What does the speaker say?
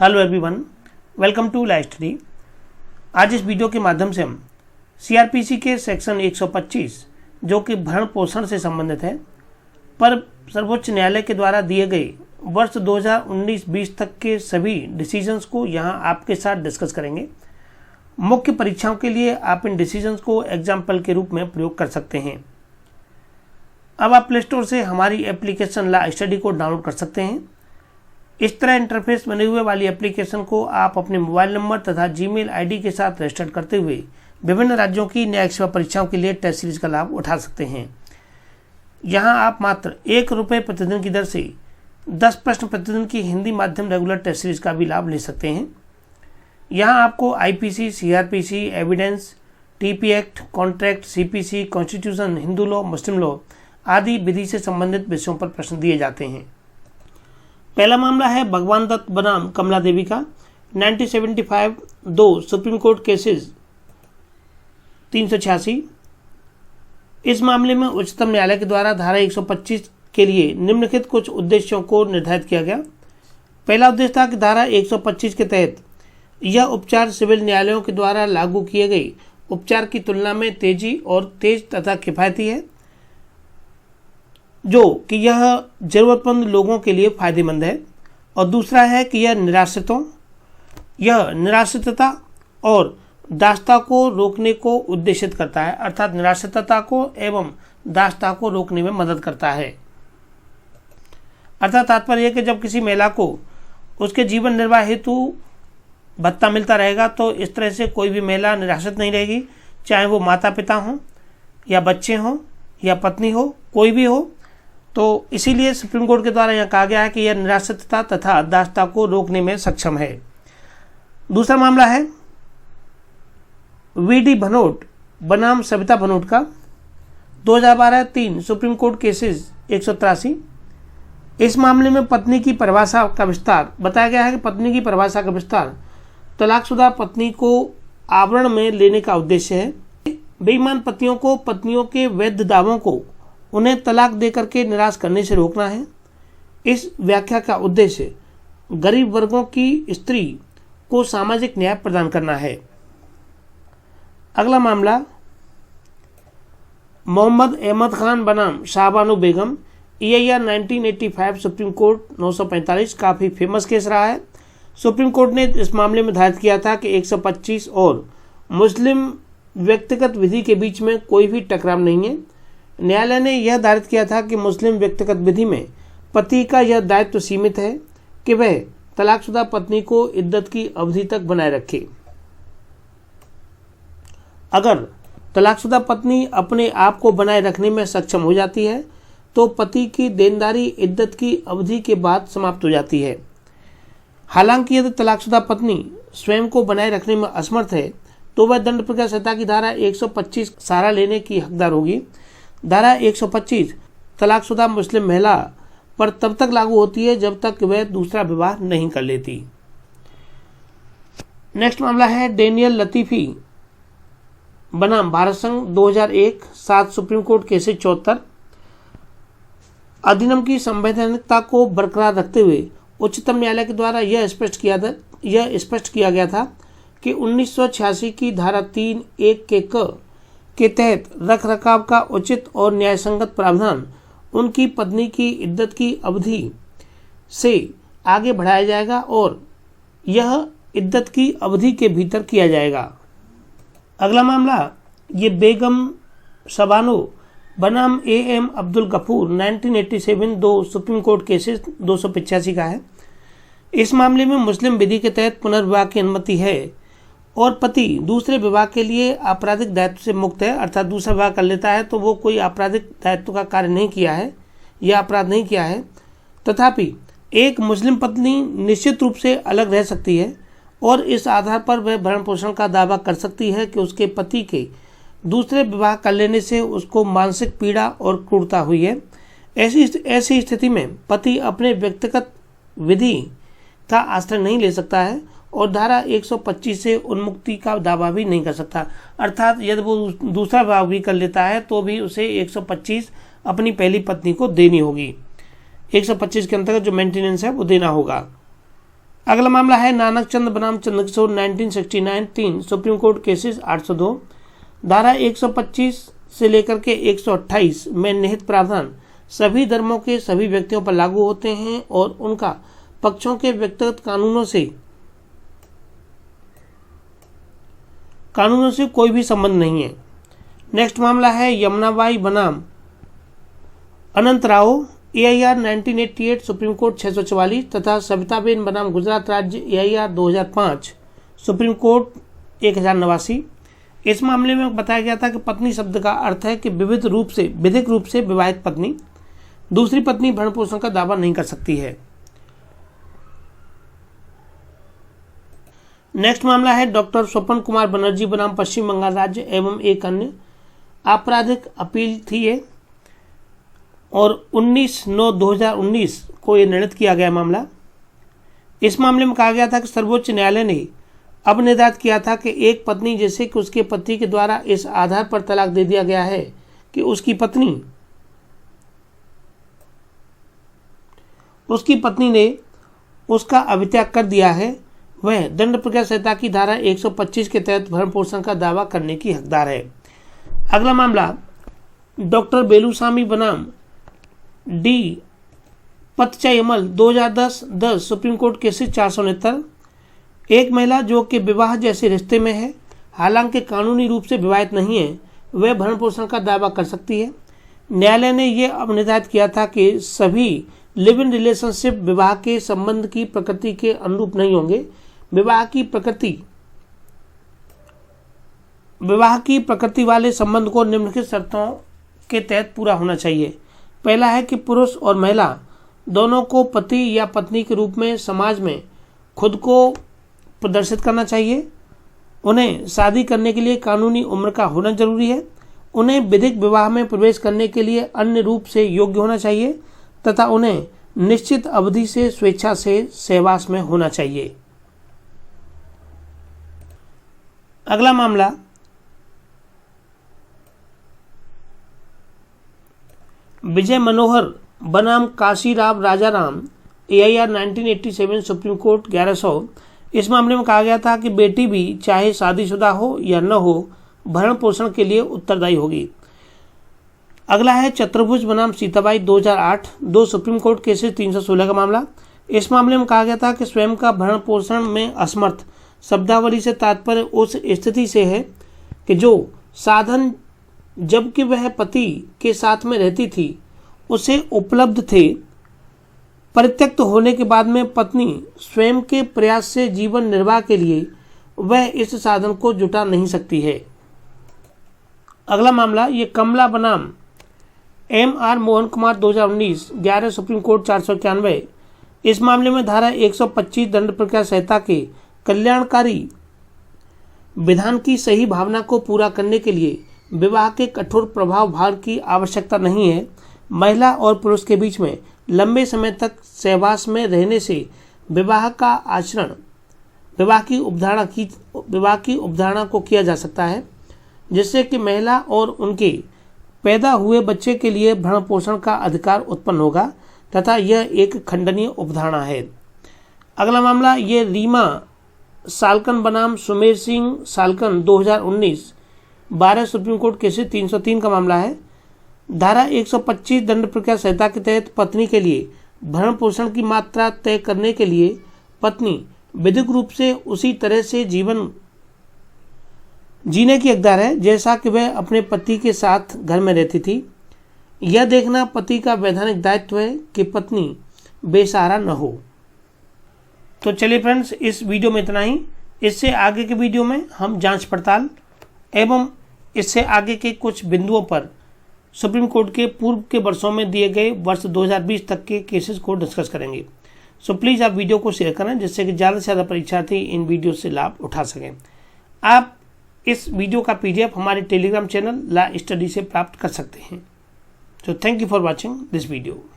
Hello everyone, welcome to life study. आज इस video के माध्यम से हम सीआरपीसी के सेक्शन 125 जो कि भरण पोषण से संबंधित है पर सर्वोच्च न्यायालय के द्वारा दिए गए वर्ष 2019-20 तक के सभी डिसीजंस को यहाँ आपके साथ डिस्कस करेंगे। मुख्य परीक्षाओं के लिए आप इन डिसीजंस को एग्जाम्पल के रूप में प्रयोग कर सकते हैं। अब आप प्ले स्टोर से हमारी एप्लीकेशन ला स्टडी को डाउनलोड कर सकते हैं। इस तरह इंटरफेस बने हुए वाली एप्लीकेशन को आप अपने मोबाइल नंबर तथा जीमेल आईडी के साथ रजिस्टर करते हुए विभिन्न राज्यों की न्यायिक सेवा परीक्षाओं के लिए टेस्ट सीरीज का लाभ उठा सकते हैं। यहां आप मात्र ₹1 प्रतिदिन की दर से 10 प्रश्न प्रतिदिन की हिंदी माध्यम रेगुलर टेस्ट सीरीज का भी लाभ ले सकते हैं। यहां आपको IPC, CrPC, evidence, TP act, contract, CPC, constitution, Hindu law, मुस्लिम लॉ आदि विधि से संबंधित विषयों पर प्रश्न दिए जाते हैं। पहला मामला है भगवान दत्त बनाम कमला देवी का 1975 2 सुप्रीम कोर्ट केसेस 386। इस मामले में उच्चतम न्यायालय के द्वारा धारा 125 के लिए निम्नलिखित कुछ उद्देश्यों को निर्धारित किया गया। पहला उद्देश्य था कि धारा 125 के तहत यह उपचार सिविल न्यायालयों के द्वारा लागू किए गए उपचार की तुलना में तेज तथा किफायती है, जो कि यह जरूरतमंद लोगों के लिए फायदेमंद है। और दूसरा है कि यह निराश्रितता और दासता को रोकने को उद्देशित करता है, अर्थात निराश्रितता को एवं दासता को रोकने में मदद करता है। अर्थात तात्पर्य है कि जब किसी महिला को उसके जीवन निर्वाह हेतु भत्ता मिलता रहेगा तो इस तरह से कोई भी महिला निराश्रित नहीं रहेगी, चाहे वो माता पिता हों या बच्चे हों या पत्नी हो, कोई भी हो। तो इसीलिए सुप्रीम कोर्ट के द्वारा यह कहा गया है कि यह निराश्रितता तथा दासता को रोकने में सक्षम है। दूसरा मामला है वीडी भनोट बनाम सविता भनोट का 2012-3 सुप्रीम कोर्ट केसेस 183। इस मामले में पत्नी की परिभाषा का विस्तार बताया गया है कि पत्नी की परिभाषा का विस्तार तलाकशुदा पत्नी को आवरण में लेने का उद्देश्य है। बेईमान पतियों को पत्नियों के वैध दावों को उन्हें तलाक देकर के निराश करने से रोकना है। इस व्याख्या का उद्देश्य गरीब वर्गों की स्त्री को सामाजिक न्याय प्रदान करना है। अगला मामला मोहम्मद अहमद खान बनाम शाहबानो बेगम EIR 1985 सुप्रीम कोर्ट 945 काफ़ी फेमस केस रहा है। सुप्रीम कोर्ट ने इस मामले में धारित किया था कि 125 और मुस्लिम व्यक्तिगत विधि के बीच में कोई भी टकराव नहीं है। न्यायालय ने यह धारित किया था कि मुस्लिम व्यक्तिगत विधि में पति का यह दायित्व सीमित है कि वह तलाकशुदा पत्नी को इद्दत की अवधि तक बनाए रखे। अगर तलाकशुदा पत्नी अपने आप को बनाए रखने में सक्षम हो जाती है तो पति की देनदारी इद्दत की अवधि के बाद समाप्त हो जाती है। हालांकि यदि तलाकशुदा पत्नी स्वयं को बनाए रखने में असमर्थ है तो वह दंड प्रक्रिया संहिता की धारा 125 सहारा लेने की हकदार होगी। धारा 125 तलाकशुदा मुस्लिम महिला पर तब तक लागू होती है जब तक वह दूसरा विवाह नहीं कर लेती। नेक्स्ट मामला है डेनियल लतीफी बनाम भारत संघ 2001 7 सुप्रीम कोर्ट केसेस 74। अधिनियम की संवैधानिकता को बरकरार रखते हुए उच्चतम न्यायालय के द्वारा यह स्पष्ट किया गया था कि 1986 की धारा 3(1) के तहत रख रखाव का उचित और न्यायसंगत प्रावधान उनकी पत्नी की इद्दत की अवधि से आगे बढ़ाया जाएगा और यह इद्दत की अवधि के भीतर किया जाएगा। अगला मामला ये बेगम शबानो बनाम AM Abdul Gafoor 1987 2 Supreme court cases 285 का है। इस मामले में मुस्लिम विधि के तहत पुनर्विवाह की अनुमति है और पति दूसरे विवाह के लिए आपराधिक दायित्व से मुक्त है, अर्थात दूसरा विवाह कर लेता है तो वो कोई आपराधिक दायित्व का कार्य नहीं किया है या अपराध नहीं किया है। तथापि एक मुस्लिम पत्नी निश्चित रूप से अलग रह सकती है और इस आधार पर वह भरण पोषण का दावा कर सकती है कि उसके पति के दूसरे विवाह कर लेने से उसको मानसिक पीड़ा और क्रूरता हुई है। ऐसी स्थिति में पति अपने व्यक्तिगत विधि का आश्रय नहीं ले सकता है और धारा 125 से उन्मुक्ति का दावा भी नहीं कर सकता। अर्थात यदि वो दूसरा विवाह भी कर लेता है तो भी उसे 125 अपनी पहली पत्नी को देनी होगी। 125 के अंतर्गत जो मेंटेनेंस है वो देना होगा। अगला मामला है नानक चंद बनाम चंद्रकिशोर 1969 3 सुप्रीम कोर्ट केसेस 802। धारा 125 से लेकर के 128 में निहित प्रावधान सभी धर्मों के सभी व्यक्तियों पर लागू होते हैं और उनका पक्षों के व्यक्तिगत कानूनों से कोई भी संबंध नहीं है। नेक्स्ट मामला है यमुनाबाई बनाम अनंत राव AIR 1988 सुप्रीम कोर्ट 644 तथा सविताबेन बनाम गुजरात राज्य AIR 2005 सुप्रीम कोर्ट 1089। इस मामले में बताया गया था कि पत्नी शब्द का अर्थ है कि विधिक रूप से विवाहित पत्नी दूसरी पत्नी भरण पोषण का दावा नहीं कर सकती है। नेक्स्ट मामला है डॉक्टर स्वपन कुमार बनर्जी बनाम पश्चिम बंगाल राज्य एवं एक अन्य। आपराधिक अपील थी ये और 19/9/2019 को ये निर्णित किया गया मामला। इस मामले में कहा गया था कि सर्वोच्च न्यायालय ने अब निर्धारित किया था कि एक पत्नी जैसे कि उसके पति के द्वारा इस आधार पर तलाक दे दिया गया है कि उसकी पत्नी ने उसका अभित्याग कर दिया है, वह दंड प्रक्रिया संहिता की धारा 125 के तहत भरण पोषण का दावा करने की हकदार है। अगला मामला डॉक्टर बेलूस्वामी बनाम डी पतचयमल 2010 सुप्रीम कोर्ट केसेस 469। एक महिला जो कि विवाह जैसे रिश्ते में है, हालांकि कानूनी रूप से विवाहित नहीं है, वह भरण पोषण का दावा कर सकती है। न्यायालय ने यह अब निर्धारित किया था कि सभी लिव इन रिलेशनशिप विवाह के संबंध की प्रकृति के अनुरूप नहीं होंगे। विवाह की प्रकृति वाले संबंध को निम्नलिखित शर्तों के तहत पूरा होना चाहिए। पहला है कि पुरुष और महिला दोनों को पति या पत्नी के रूप में समाज में खुद को प्रदर्शित करना चाहिए। उन्हें शादी करने के लिए कानूनी उम्र का होना जरूरी है। उन्हें विधिक विवाह में प्रवेश करने के लिए अन्य रूप से योग्य होना चाहिए तथा उन्हें निश्चित अवधि से स्वेच्छा से सहवास में होना चाहिए। अगला मामला विजय मनोहर बनाम Kashirao Rajaram AIR 1987 supreme court 1100। इस मामले में कहा गया था कि बेटी भी चाहे शादीशुदा हो या न हो भरण पोषण के लिए उत्तरदायी होगी। अगला है चतुर्भुज बनाम सीताबाई 2008 2 सुप्रीम कोर्ट केसेस 316 का मामला। इस मामले में कहा गया था कि स्वयं का भरण पोषण में असमर्थ शब्दावली से तात्पर्य उस स्थिति से है कि जो साधन जबकि वह पति के साथ में रहती थी उसे उपलब्ध थे, परित्यक्त होने के बाद में पत्नी स्वयं के प्रयास से जीवन निर्वाह के लिए वह इस साधन को जुटा नहीं सकती है। अगला मामला ये कमला बनाम MR Mohan Kumar 2019 11 supreme court 491। इस मामले में धारा 125 दंड प्रक्रिया संहिता के कल्याणकारी विधान की सही भावना को पूरा करने के लिए विवाह के कठोर प्रभाव भार की आवश्यकता नहीं है। महिला और पुरुष के बीच में लंबे समय तक सहवास में रहने से विवाह का आचरण विवाह की उपधारणा को किया जा सकता है, जिससे कि महिला और उनके पैदा हुए बच्चे के लिए भरण पोषण का अधिकार उत्पन्न होगा तथा यह एक खंडनीय उपधारणा है। अगला मामला ये रीमा सालकन बनाम Sumer Singh Salkan 2019 12 supreme court cases 303 का मामला है। धारा 125 दंड प्रक्रिया संहिता के तहत पत्नी के लिए भरण पोषण की मात्रा तय करने के लिए पत्नी विधिक रूप से उसी तरह से जीवन जीने की हकदार है जैसा कि वह अपने पति के साथ घर में रहती थी। यह देखना पति का वैधानिक दायित्व है कि पत्नी बेसहारा न हो। तो चलिए फ्रेंड्स, इस वीडियो में इतना ही। इससे आगे के वीडियो में हम जांच पड़ताल एवं इससे आगे के कुछ बिंदुओं पर सुप्रीम कोर्ट के पूर्व के वर्षों में दिए गए वर्ष 2020 तक के केसेस को डिस्कस करेंगे। सो प्लीज़ आप वीडियो को शेयर करें जिससे कि ज़्यादा से ज़्यादा परीक्षार्थी इन वीडियो से लाभ उठा सकें। आप इस वीडियो का PDF हमारे टेलीग्राम चैनल ला स्टडी से प्राप्त कर सकते हैं। So thank you for watching this video.